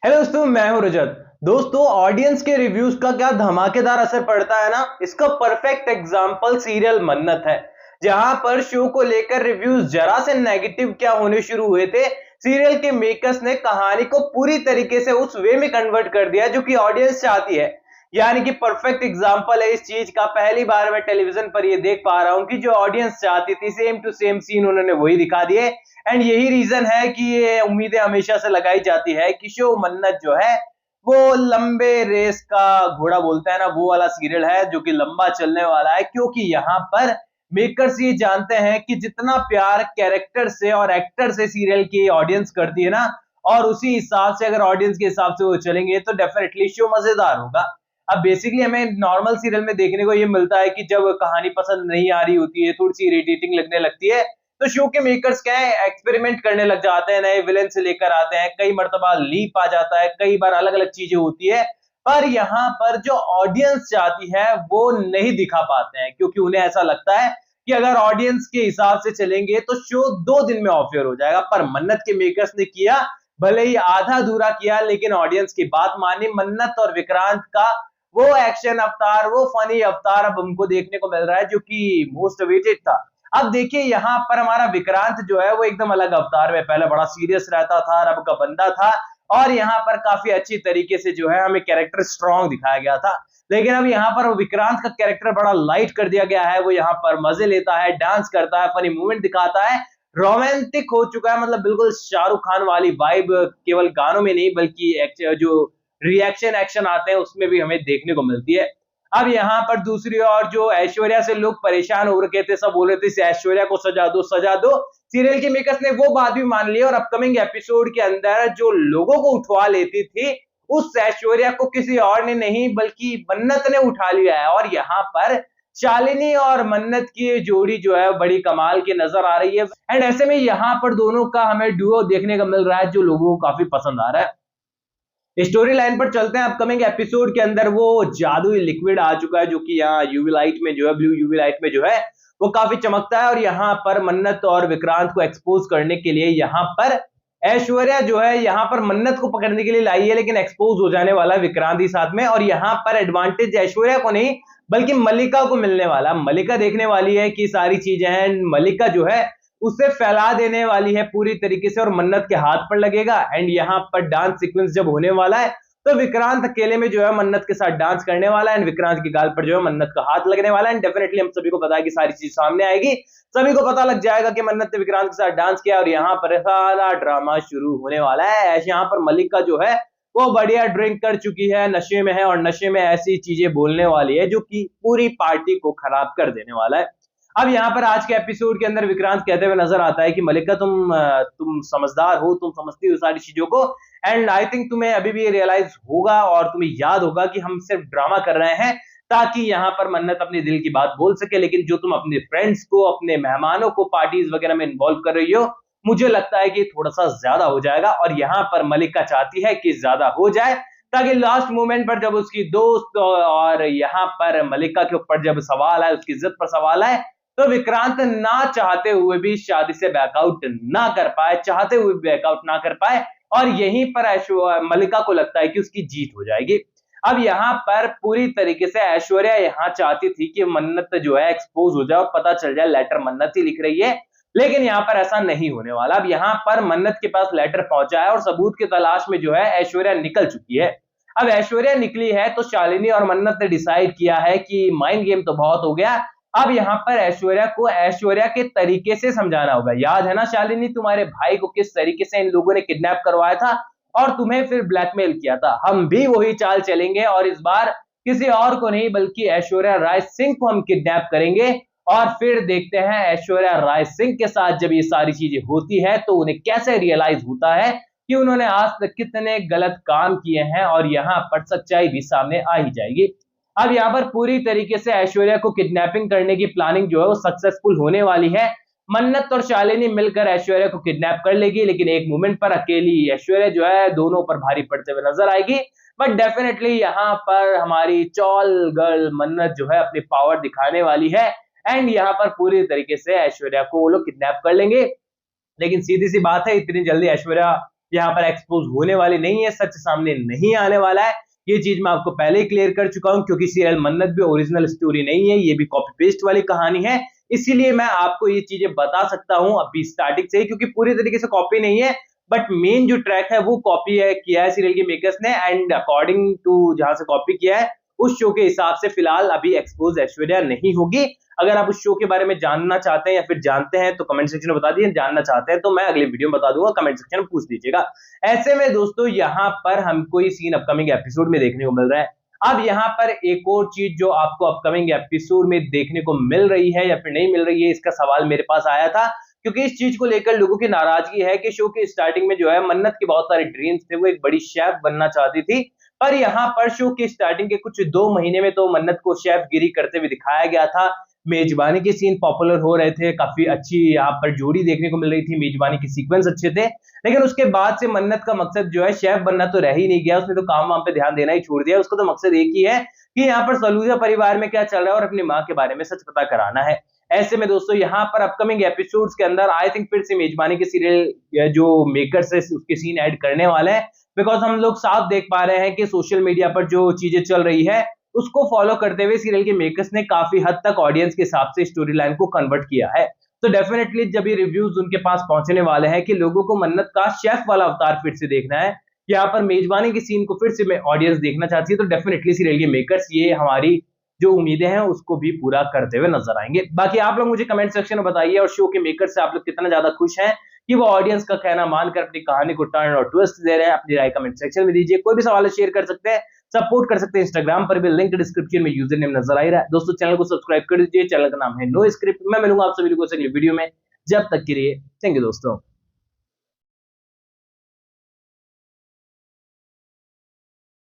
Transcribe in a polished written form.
Hello दोस्तों, मैं हूं रजत। दोस्तों, ऑडियंस के रिव्यूज का क्या धमाकेदार असर पड़ता है ना, इसका परफेक्ट एग्जांपल सीरियल मन्नत है। जहां पर शो को लेकर रिव्यूज जरा से नेगेटिव क्या होने शुरू हुए थे, सीरियल के मेकर्स ने कहानी को पूरी तरीके से उस वे में कन्वर्ट कर दिया जो कि ऑडियंस चाहती है। यानी कि परफेक्ट एग्जांपल है इस चीज का। पहली बार मैं टेलीविजन पर ये देख पा रहा हूं कि जो ऑडियंस चाहती थी सेम टू सेम सीन उन्होंने वही दिखा दिए। एंड यही रीजन है कि ये उम्मीदें हमेशा से लगाई जाती है कि शो मन्नत जो है वो लंबे रेस का घोड़ा बोलते हैं ना, वो वाला सीरियल है जो कि लंबा चलने वाला है। क्योंकि यहाँ पर मेकर्स ये जानते हैं कि जितना प्यार कैरेक्टर से और एक्टर से सीरियल की ऑडियंस करती है ना, और उसी हिसाब से अगर ऑडियंस के हिसाब से वो चलेंगे तो डेफिनेटली शो मजेदार होगा। अब बेसिकली हमें नॉर्मल सीरियल में देखने को ये मिलता है कि जब कहानी पसंद नहीं आ रही होती है, थोड़ी सी इरिटेटिंग लगने लगती है, तो शो के मेकर्स क्या है, एक्सपेरिमेंट करने लग जाते हैं, नए विलेन से लेकर आते हैं, कई मर्तबा लीप आ जाता है, कई बार अलग अलग चीजें होती है। पर यहाँ पर जो ऑडियंस चाहती है वो नहीं दिखा पाते हैं, क्योंकि उन्हें ऐसा लगता है कि अगर ऑडियंस के हिसाब से चलेंगे तो शो 2 दिन में ऑफ एयर हो जाएगा। पर मन्नत के मेकर्स ने किया, भले ही आधा अधूरा किया, लेकिन ऑडियंस की बात मानी। मन्नत और विक्रांत का वो एक्शन अवतार, वो फनी अवतार अब हमको देखने को मिल रहा है जो कि मोस्ट अवेटेड था। अब देखिए यहाँ पर हमारा विक्रांत जो है वो एकदम अलग अवतार में, पहले बड़ा सीरियस रहता था, रब का बंदा था, और यहाँ पर काफी अच्छी तरीके से जो है हमें कैरेक्टर स्ट्रॉन्ग दिखाया गया था। लेकिन अब यहाँ पर विक्रांत का कैरेक्टर बड़ा लाइट कर दिया गया है। वो यहाँ पर मजे लेता है, डांस करता है, फनी मूवमेंट दिखाता है, रोमांटिक हो चुका है, मतलब बिल्कुल शाहरुख खान वाली वाइब केवल गानों में नहीं बल्कि जो रिएक्शन एक्शन आते हैं उसमें भी हमें देखने को मिलती है। अब यहाँ पर दूसरी ओर जो ऐश्वर्या से लोग परेशान हो रखे थे, सब बोल रहे थे इस ऐश्वर्या को सजा दो सजा दो। सीरियल के मेकर्स ने वो बात भी मान ली और अपकमिंग एपिसोड के अंदर जो लोगों को उठवा लेती थी, उस ऐश्वर्या को किसी और ने नहीं बल्कि मन्नत ने उठा लिया है। और यहाँ पर शालिनी और मन्नत की जोड़ी जो है बड़ी कमाल की नजर आ रही है। एंड ऐसे में यहाँ पर दोनों का हमें डुओ देखने को मिल रहा है जो लोगों को काफी पसंद आ रहा है। स्टोरी लाइन पर चलते हैं। अपकमिंग एपिसोड के अंदर वो जादुई लिक्विड आ चुका है जो कि यहाँ यूवी लाइट में जो है, ब्लू यूवी लाइट में जो है वो काफी चमकता है। और यहाँ पर मन्नत और विक्रांत को एक्सपोज करने के लिए यहाँ पर ऐश्वर्या जो है यहाँ पर मन्नत को पकड़ने के लिए लाई है, लेकिन एक्सपोज हो जाने वाला है विक्रांत ही साथ में। और यहाँ पर एडवांटेज ऐश्वर्या को नहीं बल्कि मल्लिका को मिलने वाला। मल्लिका देखने वाली है कि सारी चीजें हैं, मल्लिका जो है उसे फैला देने वाली है पूरी तरीके से और मन्नत के हाथ पर लगेगा। एंड यहाँ पर डांस सीक्वेंस जब होने वाला है तो विक्रांत अकेले में जो है मन्नत के साथ डांस करने वाला है, एंड विक्रांत के गाल पर जो है मन्नत का हाथ लगने वाला है। एंड डेफिनेटली हम सभी को पता है कि सारी चीज सामने आएगी, सभी को पता लग जाएगा कि मन्नत ने विक्रांत के साथ डांस किया, और यहाँ पर सारा ड्रामा शुरू होने वाला है। यहाँ पर मल्लिका जो है वो बढ़िया ड्रिंक कर चुकी है, नशे में है, और नशे में ऐसी चीजें बोलने वाली है जो कि पूरी पार्टी को खराब कर देने वाला है। अब यहाँ पर आज के एपिसोड के अंदर विक्रांत कहते हुए नजर आता है कि मल्लिका तुम समझदार हो, तुम समझती हो सारी चीजों को, एंड आई थिंक तुम्हें अभी भी रियलाइज होगा और तुम्हें याद होगा कि हम सिर्फ ड्रामा कर रहे हैं ताकि यहाँ पर मन्नत अपने दिल की बात बोल सके। लेकिन जो तुम अपने फ्रेंड्स को, अपने मेहमानों को पार्टीज वगैरह में इन्वॉल्व कर रही हो, मुझे लगता है कि थोड़ा सा ज्यादा हो जाएगा। और यहाँ पर मल्लिका चाहती है कि ज्यादा हो जाए ताकि लास्ट मोमेंट पर जब उसकी दोस्त और यहाँ पर मल्लिका के ऊपर जब सवाल है, उसकी इज्जत पर सवाल है, तो विक्रांत ना चाहते हुए भी शादी से बैकआउट ना कर पाए, चाहते हुए बैकआउट ना कर पाए, और यहीं पर मल्लिका को लगता है कि उसकी जीत हो जाएगी। अब यहाँ पर पूरी तरीके से ऐश्वर्या यहाँ चाहती थी कि मन्नत जो है एक्सपोज हो जाए और पता चल जाए लेटर मन्नत ही लिख रही है, लेकिन यहाँ पर ऐसा नहीं होने वाला। अब यहाँ पर मन्नत के पास लेटर पहुंचा है और सबूत की तलाश में जो है ऐश्वर्या निकल चुकी है। अब ऐश्वर्या निकली है तो शालिनी और मन्नत ने डिसाइड किया है कि माइंड गेम तो बहुत हो गया, अब यहाँ पर ऐश्वर्या को ऐश्वर्या के तरीके से समझाना होगा। याद है ना शालिनी, तुम्हारे भाई को किस तरीके से इन लोगों ने किडनैप करवाया था और तुम्हें फिर ब्लैकमेल किया था। हम भी वही चाल चलेंगे और इस बार किसी और को नहीं बल्कि ऐश्वर्या राय सिंह को हम किडनैप करेंगे, और फिर देखते हैं ऐश्वर्या राय सिंह के साथ जब ये सारी चीजें होती है तो उन्हें कैसे रियलाइज होता है कि उन्होंने आज तक कितने गलत काम किए हैं, और यहाँ पर सच्चाई भी सामने आ ही जाएगी। अब यहाँ पर पूरी तरीके से ऐश्वर्या को किडनैपिंग करने की प्लानिंग जो है वो सक्सेसफुल होने वाली है। मन्नत और शालिनी मिलकर ऐश्वर्या को किडनैप कर लेगी, लेकिन एक मोमेंट पर अकेली ऐश्वर्या जो है दोनों पर भारी पड़ते हुए नजर आएगी। बट डेफिनेटली यहाँ पर हमारी चॉल गर्ल मन्नत जो है अपनी पावर दिखाने वाली है, एंड यहाँ पर पूरी तरीके से ऐश्वर्या को वो लोग किडनैप कर लेंगे। लेकिन सीधी सी बात है, इतनी जल्दी ऐश्वर्या यहाँ पर एक्सपोज होने वाली नहीं है, सच सामने नहीं आने वाला है। ये चीज मैं आपको पहले ही क्लियर कर चुका हूं, क्योंकि सीरियल मन्नत भी ओरिजिनल स्टोरी नहीं है, ये भी कॉपी पेस्ट वाली कहानी है। इसीलिए मैं आपको ये चीजें बता सकता हूं अभी स्टार्टिंग से ही, क्योंकि पूरी तरीके से कॉपी नहीं है, बट मेन जो ट्रैक है वो कॉपी है किया है सीरियल के मेकर्स ने, एंड अकॉर्डिंग टू जहां से कॉपी किया है उस शो के हिसाब से फिलहाल अभी एक्सपोज ऐश्वर्या नहीं होगी। अगर आप उस शो के बारे में जानना चाहते हैं या फिर जानते हैं तो कमेंट सेक्शन में बता दीजिए, जानना चाहते हैं तो मैं अगले वीडियो में बता दूंगा, कमेंट सेक्शन में पूछ लीजिएगा। ऐसे में दोस्तों यहाँ पर हमको ये सीन अपकमिंग एपिसोड में देखने को मिल रहा है। अब यहाँ पर एक और चीज जो आपको अपकमिंग एपिसोड में देखने को मिल रही है या फिर नहीं मिल रही है, इसका सवाल मेरे पास आया था, क्योंकि इस चीज को लेकर लोगों की नाराजगी है कि शो के स्टार्टिंग में जो है मन्नत के बहुत सारे ड्रीम्स थे, वो एक बड़ी शेफ बनना चाहती थी, पर यहाँ पर शो के स्टार्टिंग के कुछ 2 महीने में तो मन्नत को शेफ गिरी करते हुए दिखाया गया था। मेजबानी के सीन पॉपुलर हो रहे थे, काफी अच्छी यहाँ पर जोड़ी देखने को मिल रही थी, मेजबानी के सीक्वेंस अच्छे थे, लेकिन उसके बाद से मन्नत का मकसद जो है शेफ बनना तो रह ही नहीं गया, उसने तो काम वाम पे ध्यान देना ही छोड़ दिया। उसका तो मकसद एक ही है कि यहाँ पर सलूजा परिवार में क्या चल रहा है और अपनी माँ के बारे में सच पता कराना है। ऐसे में दोस्तों यहाँ पर अपकमिंग एपिसोड्स के अंदर आई थिंक फिर से मेजबानी के सीरियल जो मेकर्स है उसके सीन ऐड करने वाले हैं, बिकॉज हम लोग साफ देख पा रहे हैं कि सोशल मीडिया पर जो चीजें चल रही है उसको फॉलो करते हुए सीरियल के मेकर्स ने काफी हद तक ऑडियंस के हिसाब से स्टोरी लाइन को कन्वर्ट किया है। तो डेफिनेटली जब ये रिव्यूज उनके पास पहुंचने वाले हैं कि लोगों को मन्नत का शेफ वाला अवतार फिर से देखना है, यहाँ पर मेजबानी के सीन को फिर से ऑडियंस देखना चाहती है, तो डेफिनेटली सीरियल के मेकर्स ये हमारी जो उम्मीदें हैं उसको भी पूरा करते हुए नजर आएंगे। बाकी आप लोग मुझे कमेंट सेक्शन में बताइए और शो के मेकर से आप लोग कितना ज्यादा खुश हैं कि वो ऑडियंस का कहना मानकर अपनी कहानी को टर्न और ट्विस्ट दे रहे हैं। अपनी राय कमेंट सेक्शन में दीजिए, कोई भी सवाल शेयर कर सकते हैं, सपोर्ट कर सकते हैं, इंस्टाग्राम पर भी लिंक डिस्क्रिप्शन में यूजर नेम नजर आ रहा है। दोस्तों चैनल को सब्सक्राइब कर दीजिए, चैनल का नाम है नो स्क्रिप्ट। मैं मिलूंगा आप सभी को अगली वीडियो में, जब तक के लिए थैंक यू दोस्तों।